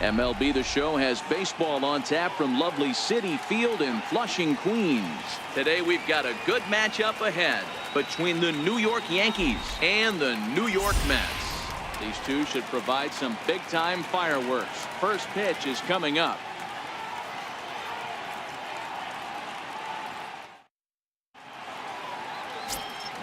MLB The Show has baseball on tap from lovely Citi Field in Flushing, Queens. Today we've got a good matchup ahead between the New York Yankees and the New York Mets. These two should provide some big-time fireworks. First pitch is coming up.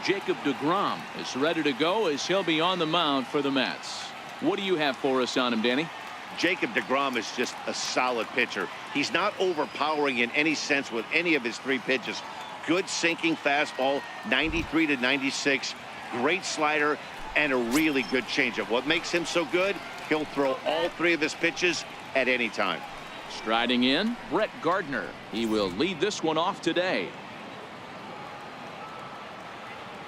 Jacob deGrom is ready to go as he'll be on the mound for the Mets. What do you have for us on him, Danny? Jacob deGrom is just a solid pitcher. He's not overpowering in any sense with any of his three pitches. Good sinking fastball, 93 to 96, great slider, and a really good changeup. What makes him so good? He'll throw all three of his pitches at any time. Striding in, Brett Gardner. He will lead this one off today.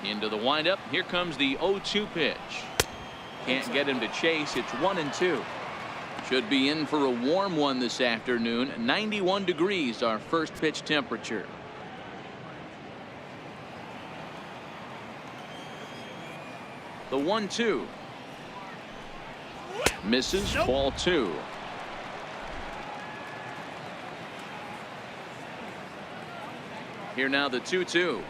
Into the windup. Here comes the 0-2 pitch. Can't get him to chase. It's 1-2. Should be in for a warm one this afternoon. 91 degrees, our first pitch temperature. The 1-2. Misses. Nope. Ball 2. Here now the 2-2.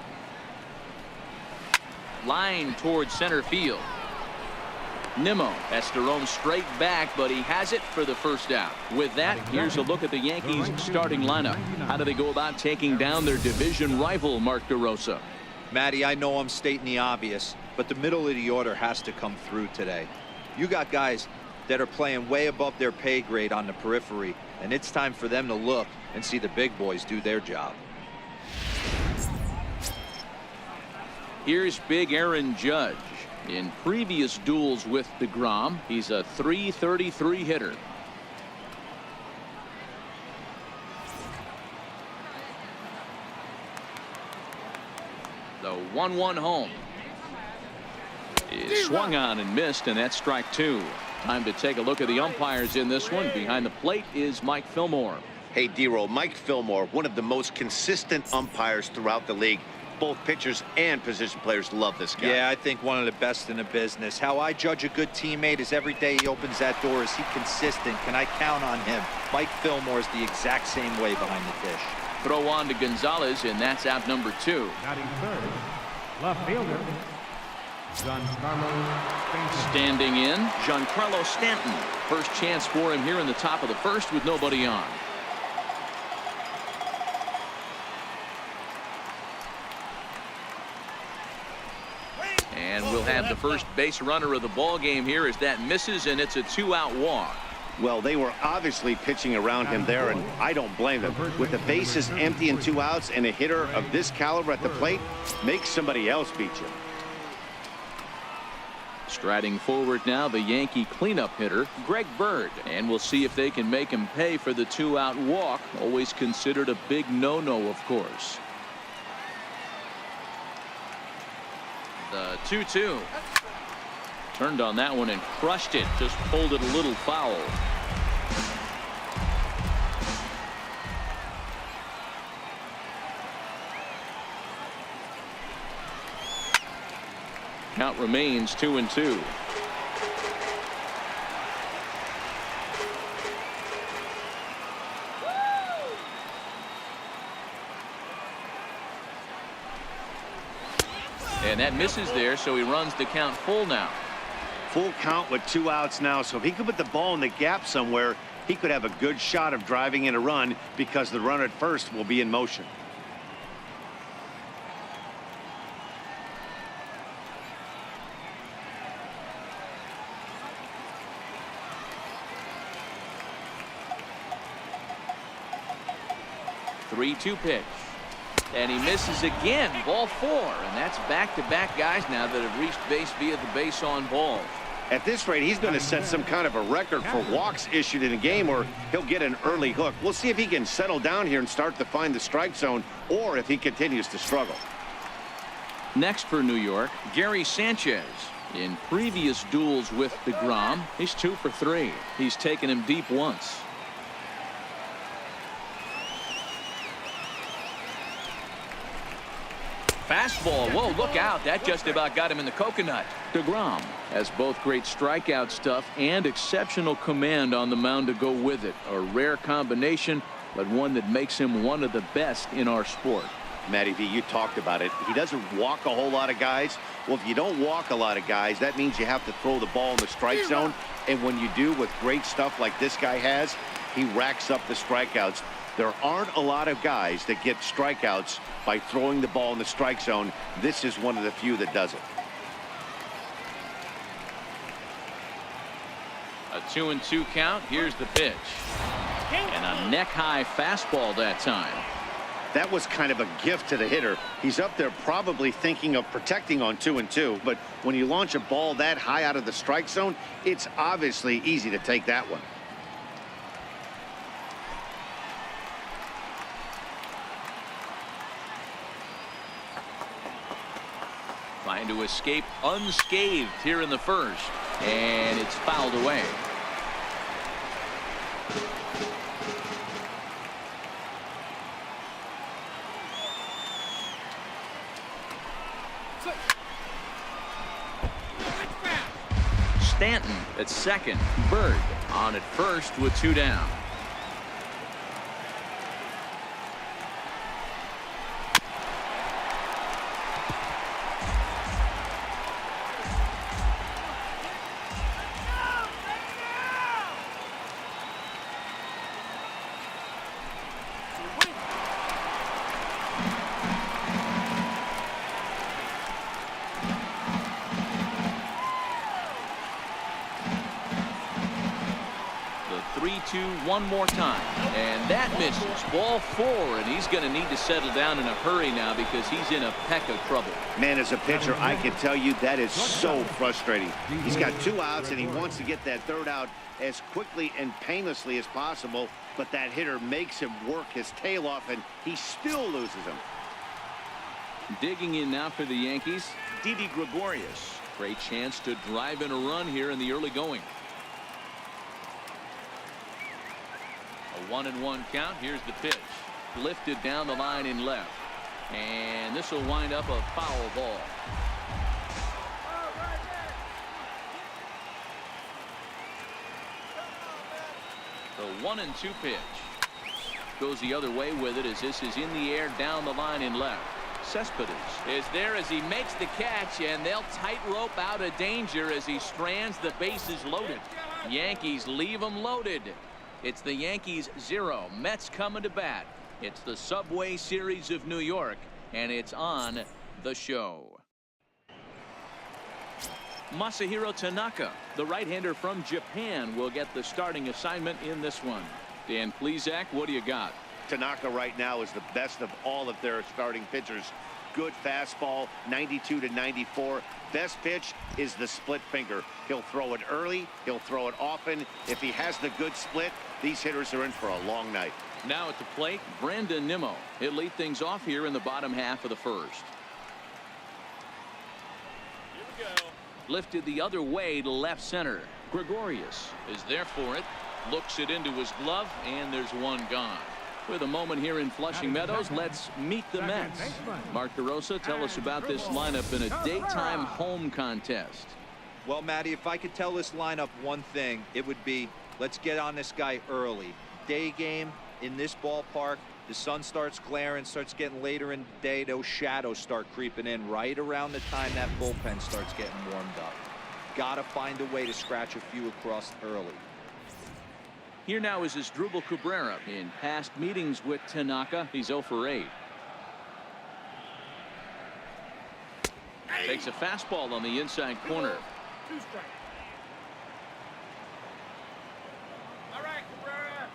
Line towards center field. Nimmo has to roam straight back, but he has it for the first out. With that, here's a look at the Yankees starting lineup. How do they go about taking down their division rival, Mark DeRosa? Matty, I know I'm stating the obvious, but the middle of the order has to come through today. You got guys that are playing way above their pay grade on the periphery, and it's time for them to look and see the big boys do their job. Here's big Aaron Judge. In previous duels with deGrom, he's a .333 hitter. The 1-1 home is swung on and missed, and that's strike 2. Time to take a look at the umpires in this one. Behind the plate is Mike Fillmore. Hey, D-Roll, Mike Fillmore, one of the most consistent umpires throughout the league. Both pitchers and position players love this guy. Yeah, I think one of the best in the business. How I judge a good teammate is every day he opens that door. Is he consistent? Can I count on him? Mike Fillmore is the exact same way behind the dish. Throw on to Gonzalez, and that's out number 2. Batting third, left fielder, Giancarlo. Standing in, Giancarlo Stanton. First chance for him here in the top of the first with nobody on. And we'll have the first base runner of the ball game here as that misses, and it's a 2-out walk. Well, they were obviously pitching around him there, and I don't blame them. With the bases empty and 2 outs and a hitter of this caliber at the plate, make somebody else beat you. Striding forward now, the Yankee cleanup hitter, Greg Bird. And we'll see if they can make him pay for the 2-out walk. Always considered a big no-no, of course. The 2-2. Turned on that one and crushed it. Just pulled it a little foul. Count remains 2-2. And that misses there, so he runs the count full now. Full count with 2 outs now, so if he could put the ball in the gap somewhere, he could have a good shot of driving in a run because the runner at first will be in motion. Three-two pitch. And he misses again. Ball 4. And that's back-to-back guys now that have reached base via the base on balls. At this rate, he's going to set some kind of a record for walks issued in a game, or he'll get an early hook. We'll see if he can settle down here and start to find the strike zone, or if he continues to struggle. Next for New York, Gary Sanchez. In previous duels with deGrom, he's 2 for 3. He's taken him deep once. Fastball. Whoa, look out. That just about got him in the coconut. DeGrom has both great strikeout stuff and exceptional command on the mound to go with it. A rare combination, but one that makes him one of the best in our sport. Matty V, you talked about it. He doesn't walk a whole lot of guys. Well, if you don't walk a lot of guys, that means you have to throw the ball in the strike zone. And when you do with great stuff like this guy has, he racks up the strikeouts. There aren't a lot of guys that get strikeouts by throwing the ball in the strike zone. This is one of the few that does it. A 2-2 count. Here's the pitch. And a neck-high fastball that time. That was kind of a gift to the hitter. He's up there probably thinking of protecting on 2-2, but when you launch a ball that high out of the strike zone, it's obviously easy to take that one. Trying to escape unscathed here in the first, and it's fouled away. Stanton at second. Bird on at first with 2 down. The 3-2 one more time, and that misses. Ball 4, and he's going to need to settle down in a hurry now because he's in a peck of trouble. Man, as a pitcher, I can tell you that is so frustrating. He's got 2 outs, and he wants to get that 3rd out as quickly and painlessly as possible, but that hitter makes him work his tail off, and he still loses him. Digging in now for the Yankees, Didi Gregorius. Great chance to drive in a run here in the early going. A 1-1 count. Here's the pitch. Lifted down the line in left. And this will wind up a foul ball. The 1-2 pitch. Goes the other way with it as this is in the air down the line in left. Cespedes is there as he makes the catch, and they'll tightrope out of danger as he strands the bases loaded. Yankees leave them loaded. It's the Yankees 0. Mets coming to bat. It's the Subway Series of New York, and it's on the show. Masahiro Tanaka, the right-hander from Japan, will get the starting assignment in this one. Dan Plesac, what do you got? Tanaka right now is the best of all of their starting pitchers. Good fastball, 92 to 94. Best pitch is the split finger. He'll throw it early. He'll throw it often. If he has the good split, these hitters are in for a long night. Now at the plate, Brandon Nimmo. He'll lead things off here in the bottom half of the first. Here we go. Lifted the other way to left center. Gregorius is there for it. Looks it into his glove, and there's one gone. With a moment here in Flushing Meadows, let's meet the Mets. Mark DeRosa, tell us about this lineup in a daytime home contest. Well, Matty, if I could tell this lineup one thing, it would be let's get on this guy early. Day game in this ballpark, the sun starts glaring, starts getting later in the day, those shadows start creeping in right around the time that bullpen starts getting warmed up. Gotta find a way to scratch a few across early. Here now is Asdrubal Cabrera. In past meetings with Tanaka, he's 0 for 8. Takes a fastball on the inside corner. 2 strikes. All right, Cabrera.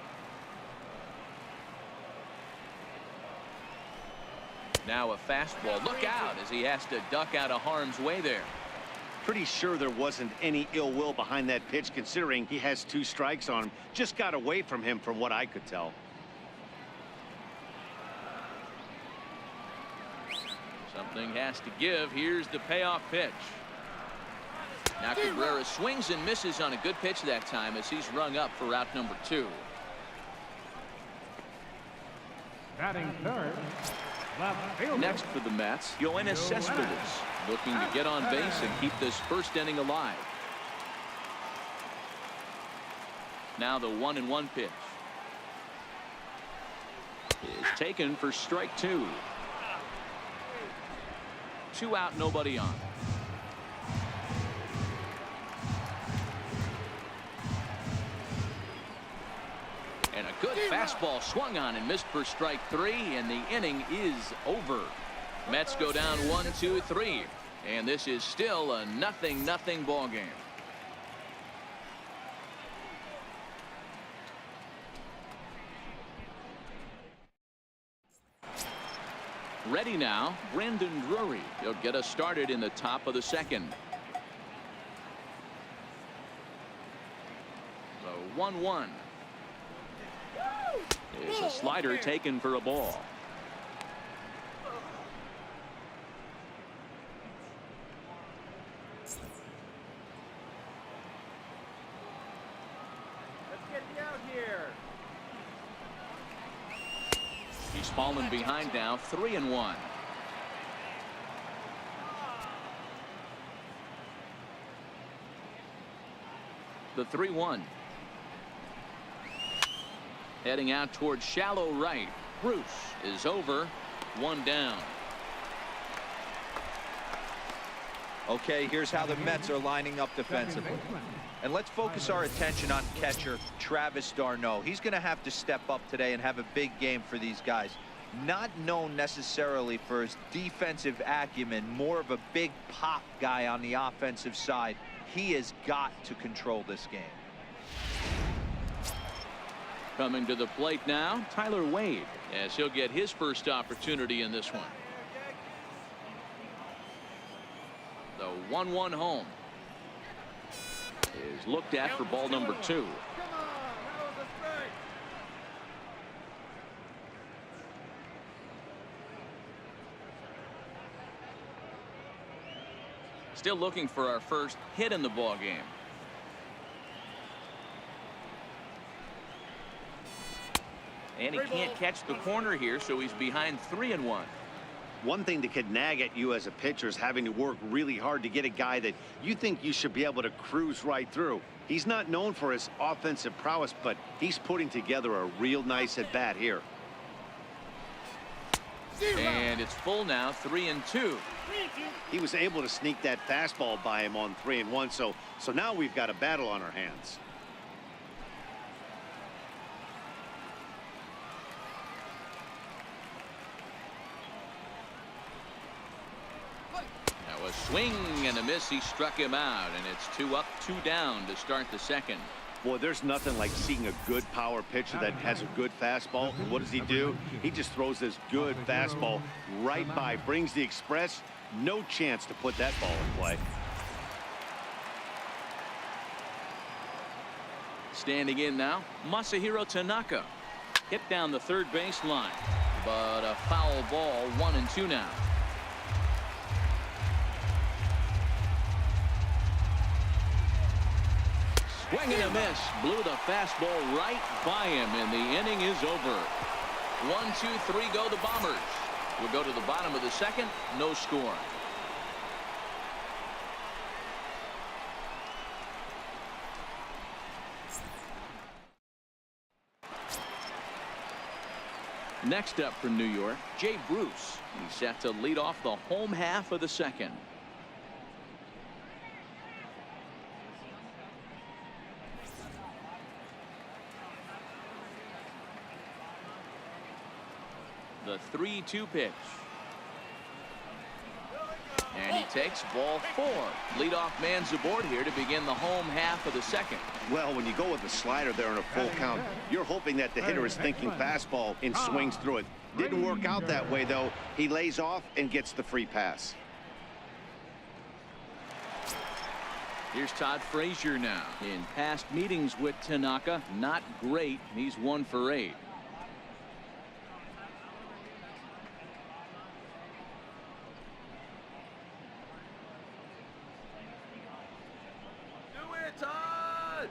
Now a fastball. Look out as he has to duck out of harm's way there. Pretty sure there wasn't any ill will behind that pitch, considering he has 2 strikes on him. Just got away from him from what I could tell. Something has to give. Here's the payoff pitch. Now Cabrera swings and misses on a good pitch that time as he's rung up for out number 2. Batting third, Left fielder. Next for the Mets, Yoenis Cespedes, looking to get on base and keep this first inning alive. Now the 1-1 pitch is taken for strike 2. 2 out, nobody on. And a good fastball swung on and missed for strike 3, and the inning is over. Mets go down 1-2-3, and this is still a 0-0 ball game. Ready now, Brandon Drury. He'll get us started in the top of the second. The 1-1 is a slider taken for a ball. Let's get you out here. He's fallen behind now, 3-1. The 3-1. Heading out towards shallow right. Bruce is over. 1 down. Okay, here's how the Mets are lining up defensively. And let's focus our attention on catcher Travis d'Arnaud. He's going to have to step up today and have a big game for these guys. Not known necessarily for his defensive acumen, more of a big pop guy on the offensive side. He has got to control this game. Coming to the plate now, Tyler Wade, as he'll get his first opportunity in this one. The 1-1 home is looked at for ball number 2. Come on, that was a strike. Still looking for our first hit in the ball game. And he can't catch the corner here, so he's behind 3-1. One thing that could nag at you as a pitcher is having to work really hard to get a guy that you think you should be able to cruise right through. He's not known for his offensive prowess, but he's putting together a real nice at bat here. And it's full now, 3-2. He was able to sneak that fastball by him on 3-1, so now we've got a battle on our hands. Now a swing and a miss. He struck him out, and it's 2 up, 2 down to start the second. Boy, there's nothing like seeing a good power pitcher that has a good fastball. And what does he do? He just throws this good fastball right by, brings the express. No chance to put that ball in play. Standing in now, Masahiro Tanaka. Hit down the third base line, but a foul ball, 1-2 now. Swing and a miss. Blew the fastball right by him, and the inning is over. 1, 2, 3 go the Bombers. We'll go to the bottom of the second. No score. Next up for New York, Jay Bruce. He's set to lead off the home half of the second. The 3-2 pitch. And he takes ball 4. Leadoff man's aboard here to begin the home half of the second. Well, when you go with the slider there in a full count, you're hoping that the hitter is thinking fastball and swings through it. Didn't work out that way, though. He lays off and gets the free pass. Here's Todd Frazier now. In past meetings with Tanaka, not great. He's 1 for 8. Todd!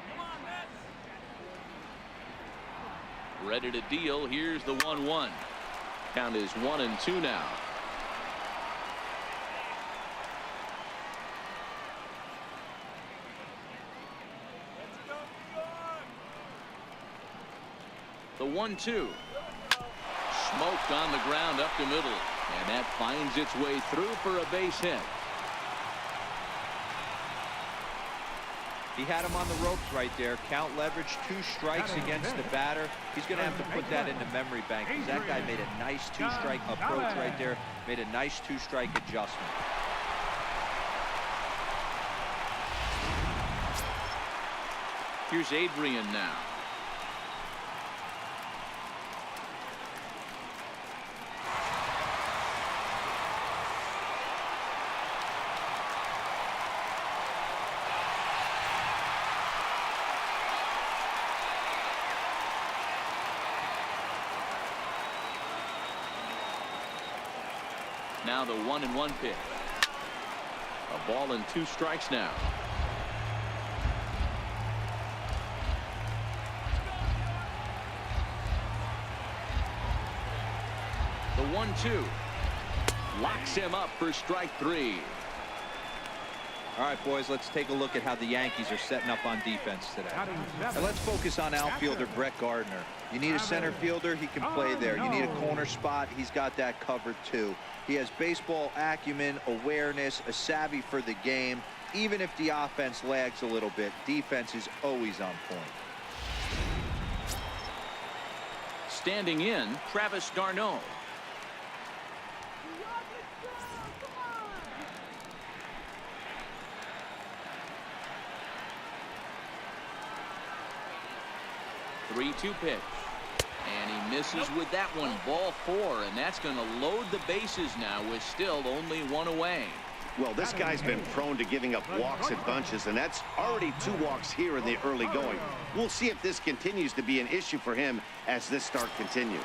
Come on, Mets! Ready to deal. Here's the 1-1. Count is 1-2 now. The 1-2. Smoked on the ground up the middle. And that finds its way through for a base hit. He had him on the ropes right there. Count leverage, 2 strikes against the batter. He's going to have to put that in the memory bank because that guy made a nice 2-strike approach right there. Made a nice 2-strike adjustment. Here's Adrian now. Now the 1-1 pitch. A ball and 2 strikes now. The 1-2 locks him up for strike 3. All right, boys, let's take a look at how the Yankees are setting up on defense today. And let's focus on outfielder Brett Gardner. You need a center fielder, he can play there. You need a corner spot, he's got that covered too. He has baseball acumen, awareness, a savvy for the game. Even if the offense lags a little bit, defense is always on point. Standing in, Travis d'Arnaud. The 3-2 pitch. And he misses with that one. Ball 4, and that's going to load the bases now with still only 1 away. Well, this guy's been prone to giving up walks at bunches, and that's already 2 walks here in the early going. We'll see if this continues to be an issue for him as this start continues.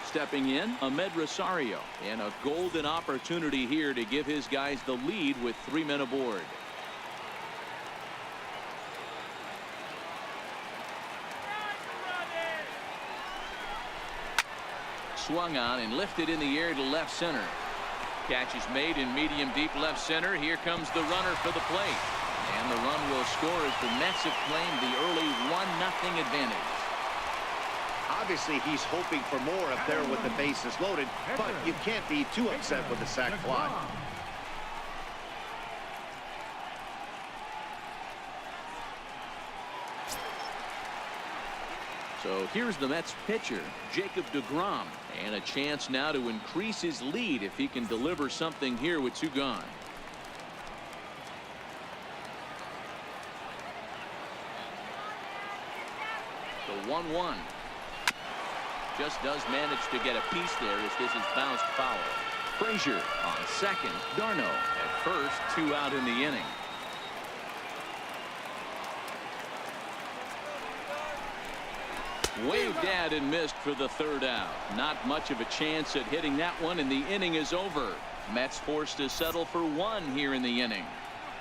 Stepping in, Ahmed Rosario, and a golden opportunity here to give his guys the lead with 3 men aboard. Swung on and lifted in the air to left center. Catch is made in medium deep left center. Here comes the runner for the plate. And the run will score as the Mets have claimed the early 1-0 advantage. Obviously, he's hoping for more up there with the bases loaded, but you can't be too upset with the sac fly. So here's the Mets pitcher, Jacob deGrom, and a chance now to increase his lead if he can deliver something here with 2 gone. The 1-1. Just does manage to get a piece there as this is bounced foul. Frazier on second, d'Arnaud at first, 2 out in the inning. Waved at and missed for the 3rd out. Not much of a chance at hitting that one, and the inning is over. Mets forced to settle for 1 here in the inning.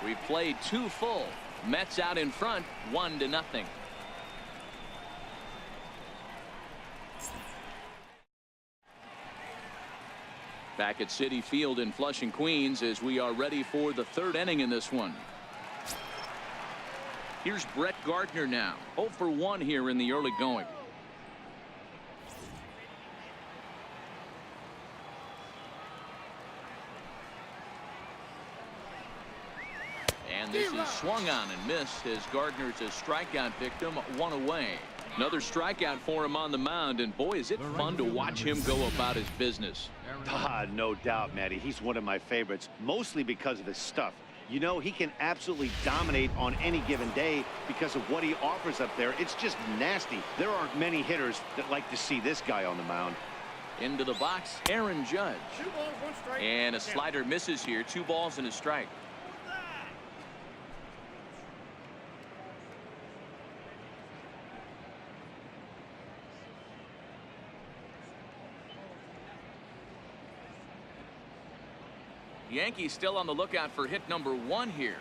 We've played 2 full. Mets out in front, 1-0. Back at Citi Field in Flushing, Queens, as we are ready for the 3rd inning in this one. Here's Brett Gardner now. 0 for 1 here in the early going. And this is swung on and missed as Gardner's a strikeout victim, 1 away. Another strikeout for him on the mound, and boy, is it fun to watch him go about his business. No doubt, Matty. He's one of my favorites, mostly because of his stuff. You know, he can absolutely dominate on any given day because of what he offers up there. It's just nasty. There aren't many hitters that like to see this guy on the mound. Into the box, Aaron Judge. 2 balls, 1 strike. And a slider misses here. 2 balls and a strike. Yankees still on the lookout for hit number 1 here.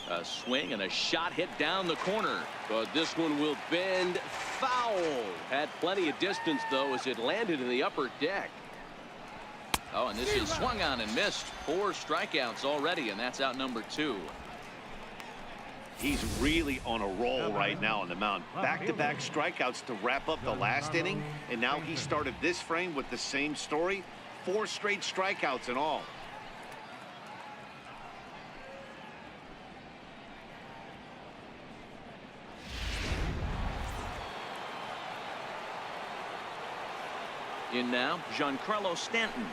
A swing and a shot hit down the corner, but this one will bend foul. Had plenty of distance though as it landed in the upper deck. Oh, and this is swung on and missed. 4 strikeouts already, and that's out number 2. He's really on a roll right now on the mound. Back-to-back strikeouts to wrap up the last inning, and now he started this frame with the same story. 4 straight strikeouts in all. In now, Giancarlo Stanton.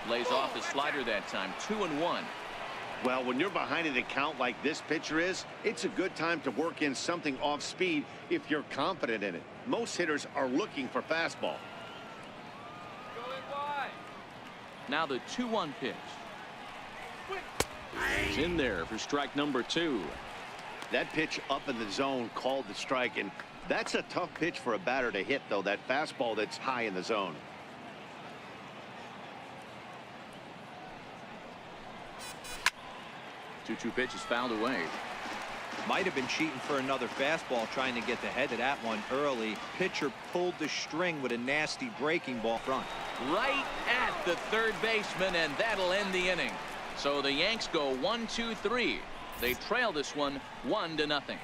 Lays off his slider that time. 2-1. Well, when you're behind an account like this pitcher is, it's a good time to work in something off speed if you're confident in it. Most hitters are looking for fastball. Going wide. Now the 2-1 pitch. It's in there for strike number 2. That pitch up in the zone called the strike, and that's a tough pitch for a batter to hit, though, that fastball that's high in the zone. Two pitch is fouled away. Might have been cheating for another fastball, trying to get the head of that one early. Pitcher pulled the string with a nasty breaking ball front. Right at the third baseman, and that'll end the inning. So the Yanks go 1-2-3. They trail this one 1-0.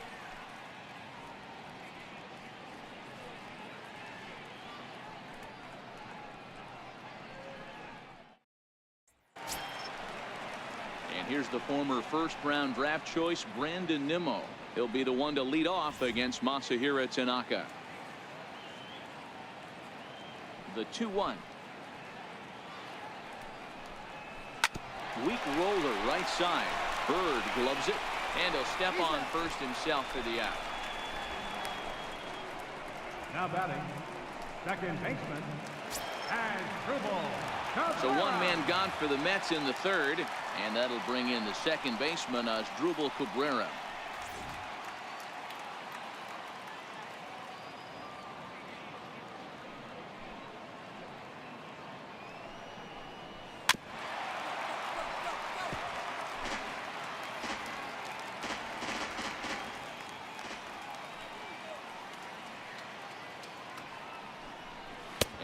Here's the former first-round draft choice, Brandon Nimmo. He'll be the one to lead off against Masahiro Tanaka. The 2-1. Weak roller right side. Bird gloves it, and he'll step on first himself for the out. Now batting, second baseman, and Struble. So 1 man gone for the Mets in the third, and that'll bring in the second baseman, Asdrubal Cabrera.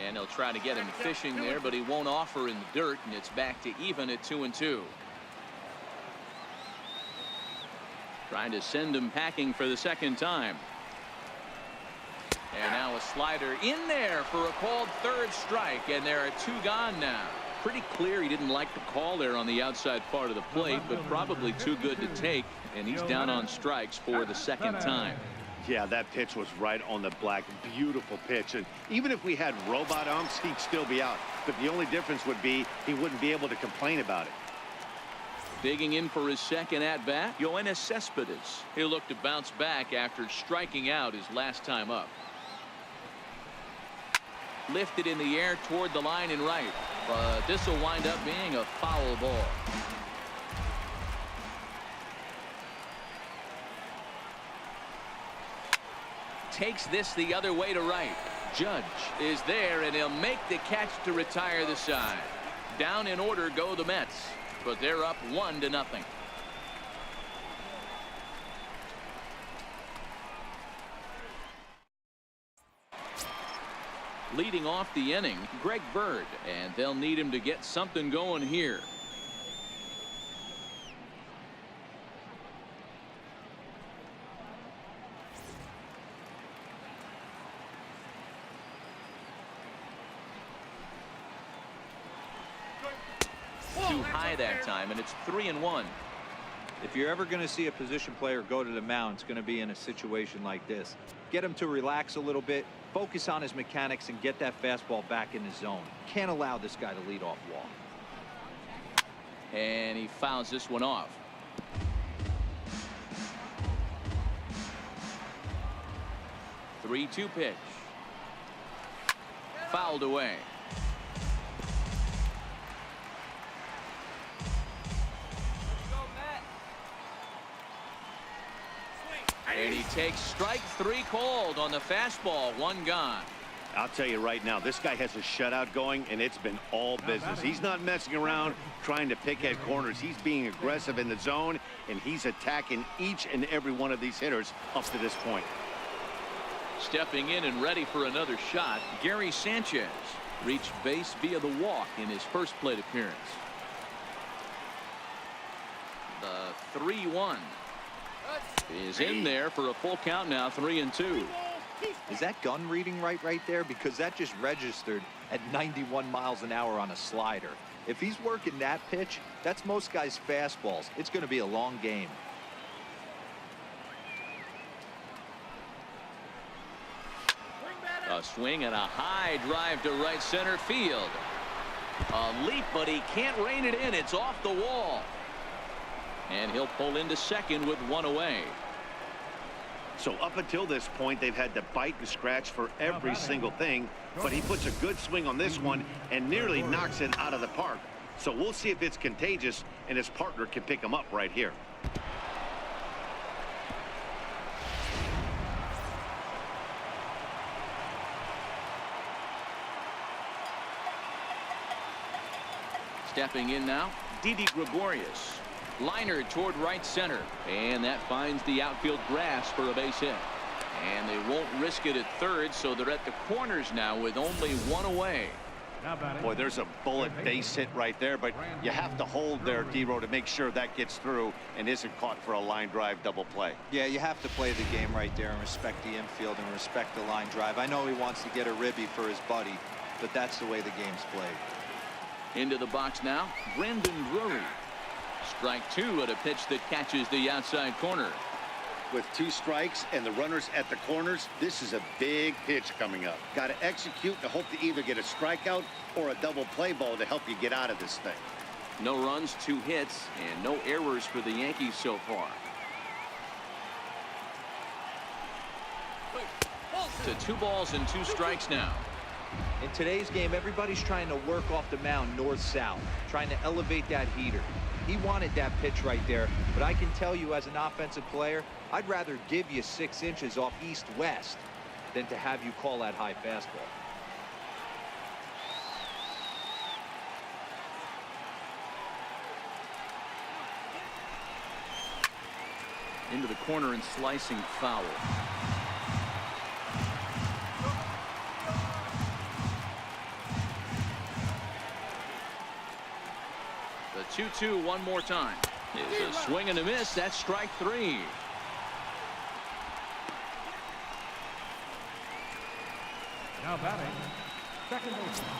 And he'll try to get him fishing there, but he won't offer in the dirt, and it's back to even at 2-2. Trying to send him packing for the second time. And now a slider in there for a called third strike, and there are 2 gone now. Pretty clear he didn't like the call there on the outside part of the plate, but probably too good to take, and he's down on strikes for the second time. Yeah, that pitch was right on the black. Beautiful pitch. And even if we had robot umps, he'd still be out. But the only difference would be he wouldn't be able to complain about it. Digging in for his second at-bat, Yoenis Cespedes. He'll look to bounce back after striking out his last time up. Lifted in the air toward the line and right. But this will wind up being a foul ball. Takes this the other way to right. Judge is there, and he'll make the catch to retire the side. Down in order go the Mets, but they're up 1-0. Leading off the inning, Greg Bird, and they'll need him to get something going here. Too high that time, and it's 3-1. If you're ever going to see a position player go to the mound, it's going to be in a situation like this. Get him to relax a little bit, focus on his mechanics, and get that fastball back in the zone. Can't allow this guy to lead off walk. And he fouls this one off. The 3-2 pitch. Fouled away. And he takes strike 3 called on the fastball. 1 gone. I'll tell you right now, this guy has a shutout going, and it's been all business. He's not messing around trying to pick at corners. He's being aggressive in the zone, and he's attacking each and every one of these hitters up to this point. Stepping in and ready for another shot, Gary Sanchez reached base via the walk in his first plate appearance. The 3-1 is in there for a full count now, 3-2. Is that gun reading right there? Because that just registered at 91 miles an hour on a slider. If he's working that pitch, that's most guys' fastballs. It's going to be a long game. A swing and a high drive to right center field. A leap, but he can't rein it in. It's off the wall. And he'll pull into second with one away. So up until this point, they've had to bite and scratch for every single thing, but he puts a good swing on this one and nearly knocks it out of the park. So we'll see if it's contagious and his partner can pick him up right here. Stepping in now, Didi Gregorius. Liner toward right center, and that finds the outfield grass for a base hit. And they won't risk it at third, so they're at the corners now with only one away. Boy, there's a bullet base hit right there, but you have to hold there, D-Row, to make sure that gets through and isn't caught for a line drive double play. Yeah, you have to play the game right there and respect the infield and respect the line drive. I know he wants to get a ribby for his buddy, but that's the way the game's played. Into the box now, Brandon Drury. Strike two at a pitch that catches the outside corner. With 2 strikes and the runners at the corners, this is a big pitch coming up. Got to execute to hope to either get a strikeout or a double play ball to help you get out of this thing. No runs, 2 hits, and no errors for the Yankees so far. To 2 balls and 2 strikes now. In today's game, everybody's trying to work off the mound north-south, trying to elevate that heater. He wanted that pitch right there, but I can tell you as an offensive player, I'd rather give you 6 inches off east-west than to have you call that high fastball. Into the corner and slicing foul. The 2-2 one more time. It's a swing and a miss. That's strike 3. Now batting, second baseman.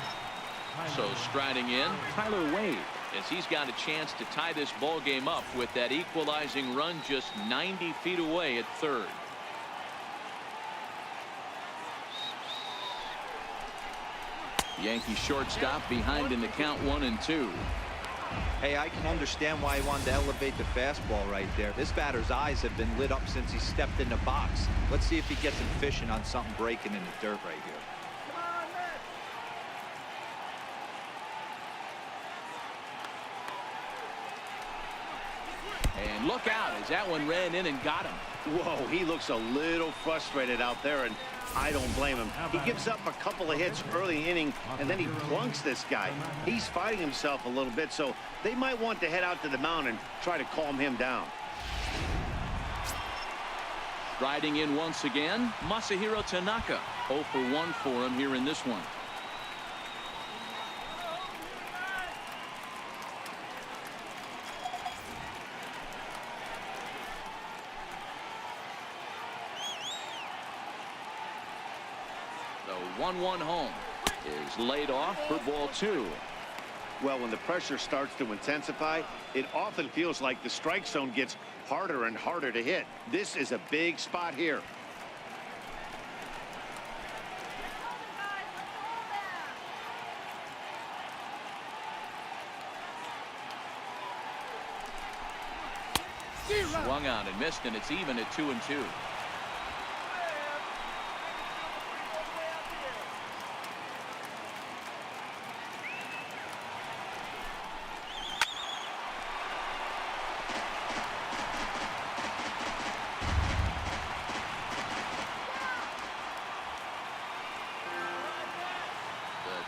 So striding in, Tyler Wade, as he's got a chance to tie this ball game up with that equalizing run just 90 feet away at third. Yankee shortstop behind in the count 1-2. Hey, I can understand why he wanted to elevate the fastball right there. This batter's eyes have been lit up since he stepped in the box. Let's see if he gets him fishing on something breaking in the dirt right here. And look out as that one ran in and got him. Whoa, he looks a little frustrated out there, and I don't blame him. He gives up a couple of hits early in the inning, and then he plunks this guy. He's fighting himself a little bit, so they might want to head out to the mound and try to calm him down. Riding in once again, Masahiro Tanaka. 0 for 1 for him here in this one. The 1-1 home is laid off for ball 2. Well, when the pressure starts to intensify, it often feels like the strike zone gets harder and harder to hit. This is a big spot here. Swung on and missed, and it's even at 2-2.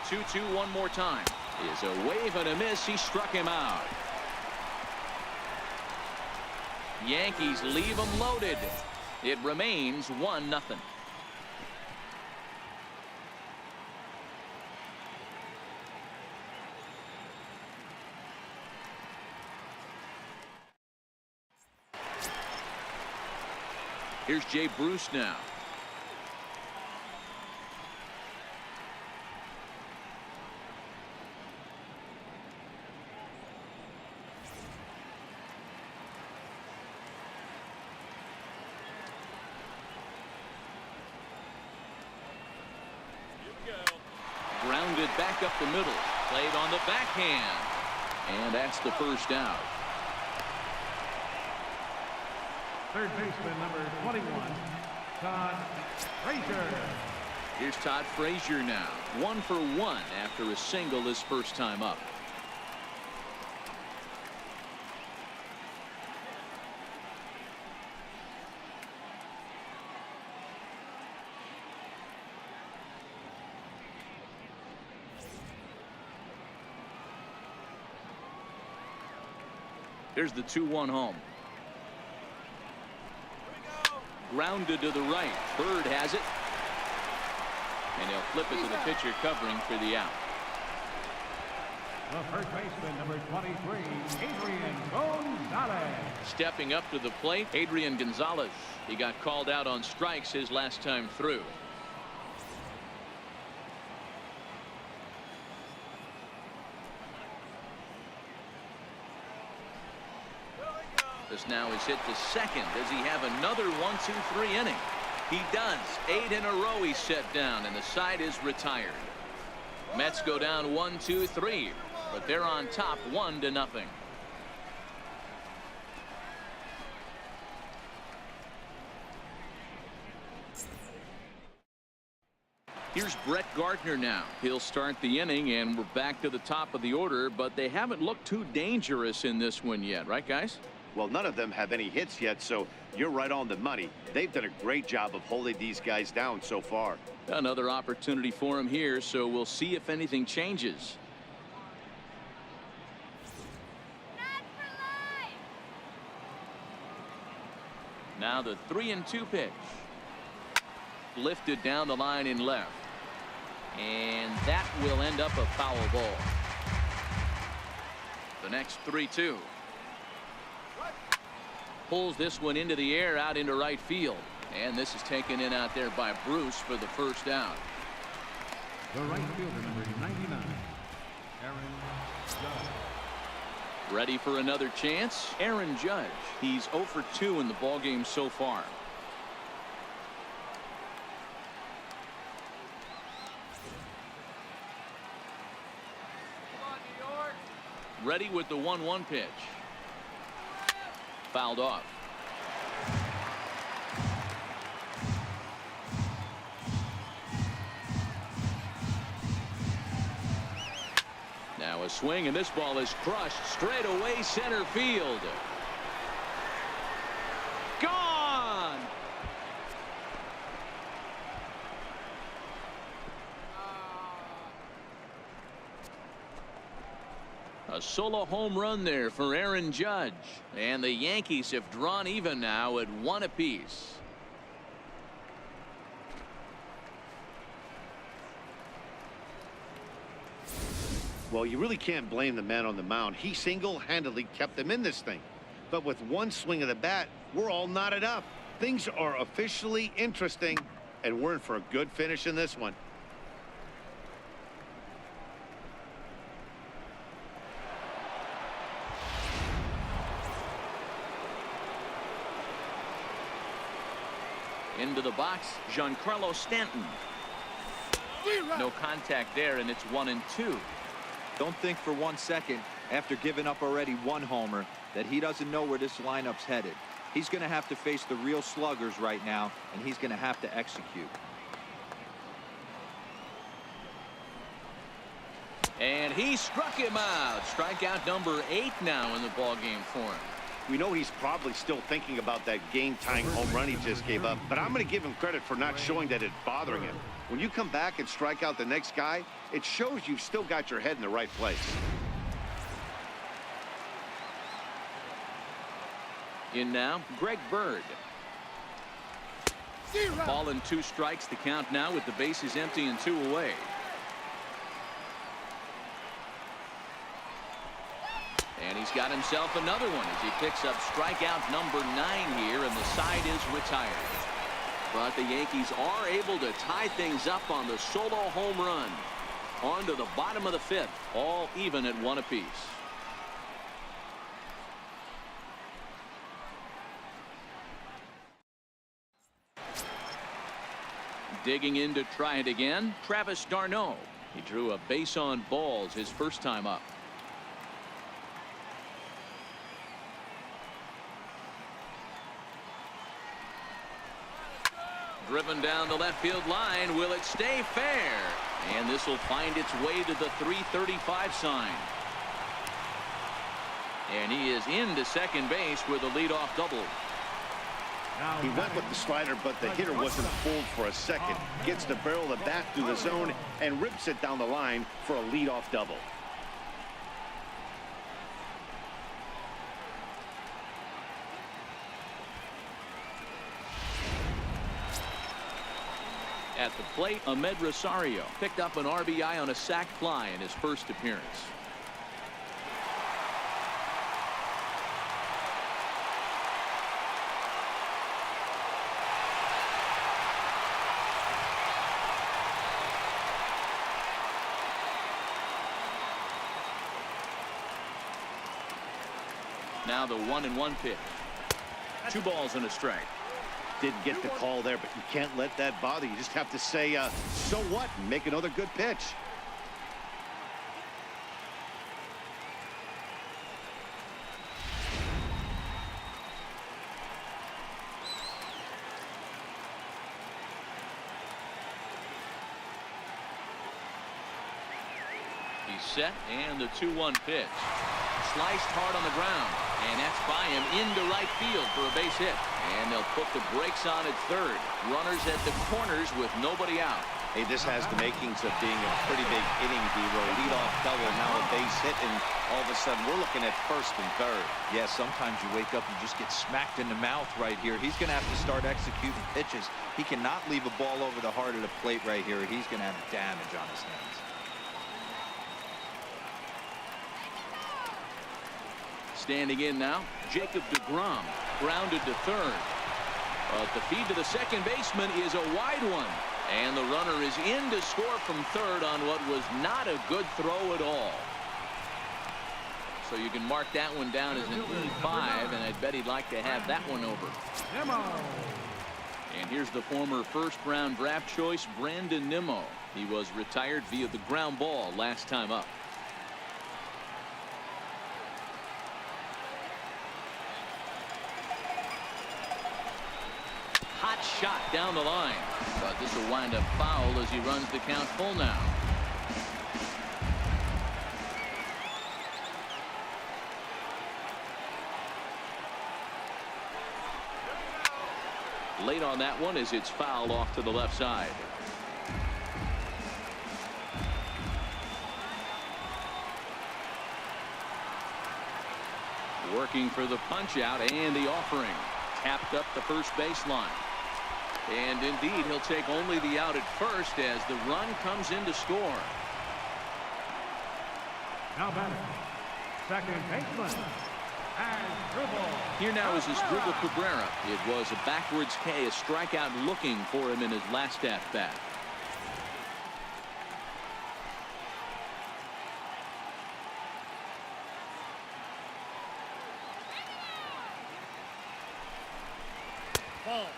2-2 one more time. Is a wave and a miss. He struck him out. Yankees leave him loaded. It remains 1-0. Here's Jay Bruce now. Grounded back up the middle. Played on the backhand. And that's the first out. Third baseman, number 21, Todd Frazier. Here's Todd Frazier now. 1 for 1 after a single his first time up. Here's the 2-1 home. Grounded to the right. Bird has it. And he'll flip it to the pitcher covering for the out. The first baseman, number 23, Adrian Gonzalez. Stepping up to the plate, Adrian Gonzalez. He got called out on strikes his last time through. This now is hit to second. Does he have another 1-2-3 inning? He does. 8 in a row he's set down, and the side is retired. Mets go down 1-2-3, but they're on top 1-0. Here's Brett Gardner now. He'll start the inning, and we're back to the top of the order, but they haven't looked too dangerous in this one yet, right, guys? Well, none of them have any hits yet, so you're right on the money. They've done a great job of holding these guys down so far. Another opportunity for him here, so we'll see if anything changes. Now the 3-2 pitch. Lifted down the line in left. And that will end up a foul ball. The next 3-2. Pulls this one into the air out into right field. And this is taken in out there by Bruce for the first down. The right fielder, number 99, Aaron Judge. Ready for another chance? Aaron Judge. He's 0 for 2 in the ballgame so far. Come on, New York. Ready with the 1-1 pitch. Fouled off. Now a swing, and this ball is crushed straight away center field. Gone. A solo home run there for Aaron Judge, and the Yankees have drawn even now at 1 apiece. Well, you really can't blame the man on the mound. He single-handedly kept them in this thing. But with one swing of the bat, we're all knotted up. Things are officially interesting, and we're in for a good finish in this one. Into the box, Giancarlo Stanton. No contact there, and it's 1-2. Don't think for 1 second, after giving up already 1 homer, that he doesn't know where this lineup's headed. He's going to have to face the real sluggers right now, and he's going to have to execute. And he struck him out. Strikeout number 8 now in the ballgame for him. We know he's probably still thinking about that game-tying home run he just gave up, but I'm going to give him credit for not showing that it's bothering him. When you come back and strike out the next guy, it shows you've still got your head in the right place. In now, Greg Bird. Ball and 2 strikes to count now with the bases empty and 2 away. And he's got himself another one as he picks up strikeout number 9 here, and the side is retired. But the Yankees are able to tie things up on the solo home run. On to the bottom of the 5th, all even at 1 apiece. Digging in to try it again, Travis d'Arnaud. He drew a base on balls his first time up. Driven down the left field line. Will it stay fair? And this will find its way to the 335 sign. And he is into second base with a leadoff double. He went with the slider, but the hitter wasn't fooled for a second. Gets the barrel of the bat through the zone and rips it down the line for a leadoff double. At the plate, Ahmed Rosario picked up an RBI on a sac fly in his first appearance. Now the 1-1 pitch. 2 balls and a strike. Didn't get the call there, but you can't let that bother. You just have to say, so what, and make another good pitch. He's set, and the 2-1 pitch. Sliced hard on the ground, and that's by him into right field for a base hit. And they'll put the brakes on at third. Runners at the corners with nobody out. Hey, this has the makings of being a pretty big inning, D-Row. Leadoff double, now a base hit, and all of a sudden we're looking at first and third. Yeah, sometimes you wake up and just get smacked in the mouth right here. He's going to have to start executing pitches. He cannot leave a ball over the heart of the plate right here. He's going to have damage on his hands. Standing in now, Jacob deGrom, grounded to third. But the feed to the second baseman is a wide one. And the runner is in to score from third on what was not a good throw at all. So you can mark that one down as an E5, and I'd bet he'd like to have that one over. And here's the former first-round draft choice, Brandon Nimmo. He was retired via the ground ball last time up. Hot shot down the line, but this will wind up foul as he runs the count full now. Late on that one as it's fouled off to the left side. Working for the punch out and the offering. Tapped up the first baseline. And indeed, he'll take only the out at first as the run comes in to score. Now batting, second baseman, Asdrubal. Here now is Asdrubal Cabrera. It was a backwards K, a strikeout looking for him in his last at-bat.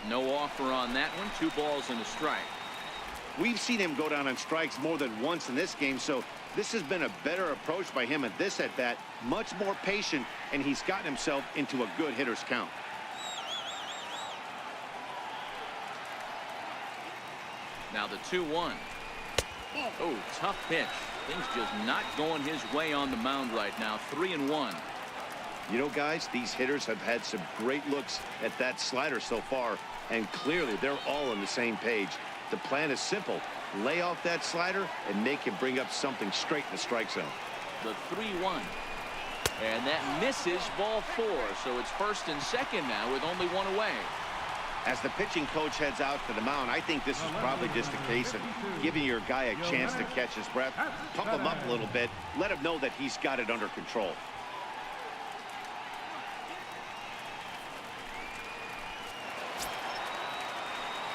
No offer on that one. 2 balls and a strike. We've seen him go down on strikes more than once in this game, so this has been a better approach by him at this at-bat. Much more patient, and he's gotten himself into a good hitter's count. Now the 2-1. Oh, tough pitch. Things just not going his way on the mound right now. 3-1. You know, guys, these hitters have had some great looks at that slider so far, and clearly they're all on the same page. The plan is simple. Lay off that slider and make him bring up something straight in the strike zone. The 3-1. And that misses, ball 4. So it's first and second now with only one away. As the pitching coach heads out to the mound, I think this is probably just a case of giving your guy a chance to catch his breath, pump him up a little bit, let him know that he's got it under control.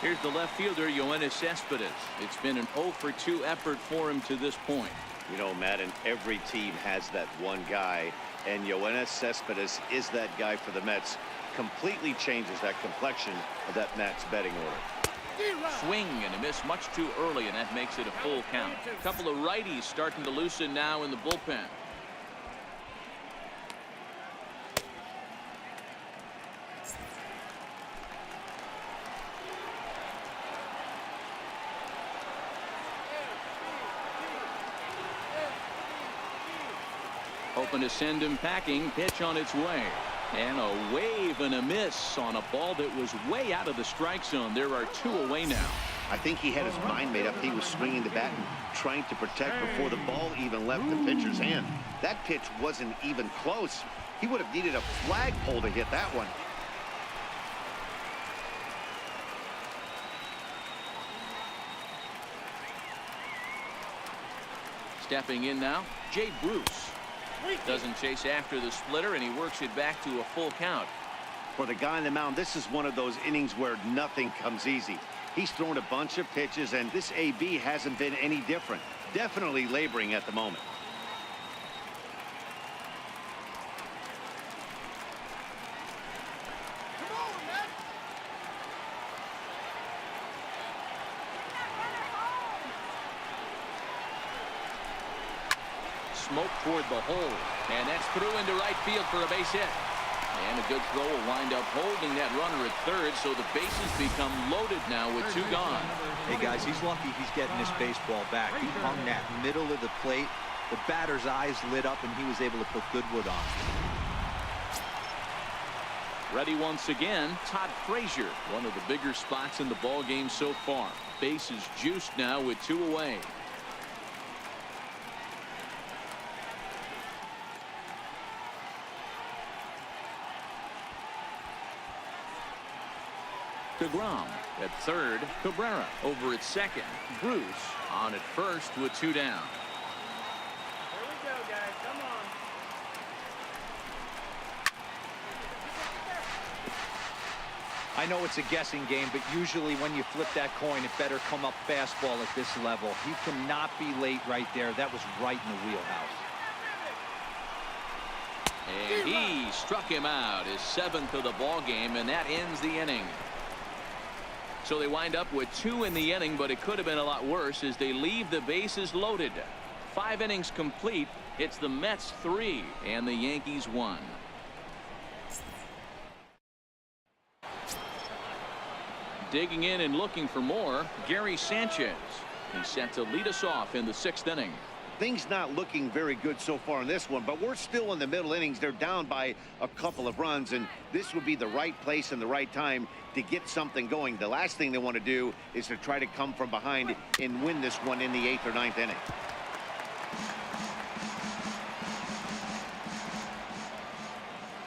Here's the left fielder, Yoenis Cespedes. It's been an 0 for 2 effort for him to this point. You know, Madden, every team has that one guy, and Yoenis Cespedes is that guy for the Mets. Completely changes that complexion of that Mets betting order. Swing and a miss much too early, and that makes it a full count. A couple of righties starting to loosen now in the bullpen. Hoping to send him packing. Pitch on its way. And a wave and a miss on a ball that was way out of the strike zone. There are 2 away now. I think he had his mind made up. He was swinging the bat and trying to protect before the ball even left the pitcher's hand. That pitch wasn't even close. He would have needed a flagpole to hit that one. Stepping in now, Jay Bruce. Doesn't chase after the splitter, and he works it back to a full count. For the guy on the mound, this is one of those innings where nothing comes easy. He's thrown a bunch of pitches, and this AB hasn't been any different. Definitely laboring at the moment. Smoke toward the hole, and that's through into right field for a base hit. And a good throw will wind up holding that runner at third, so the bases become loaded now with 2 gone. Hey, guys, he's lucky he's getting this baseball back. He hung that middle of the plate. The batter's eyes lit up, and he was able to put good wood on. Ready once again, Todd Frazier, one of the bigger spots in the ball game so far. Bases juiced now with 2 away. DeGrom at third. Cabrera over at second. Bruce on at first with 2 down. Here we go, guys. Come on. I know it's a guessing game, but usually when you flip that coin, it better come up fastball at this level. He cannot be late right there. That was right in the wheelhouse. And he struck him out, his 7th of the ball game, and that ends the inning. So they wind up with 2 in the inning, but it could have been a lot worse as they leave the bases loaded. 5 innings complete. It's the Mets 3 and the Yankees 1. Digging in and looking for more, Gary Sanchez. He's set to lead us off in the 6th inning. Things not looking very good so far in this one, but we're still in the middle innings. They're down by a couple of runs, and this would be the right place and the right time to get something going. The last thing they want to do is to try to come from behind and win this one in the 8th or 9th inning.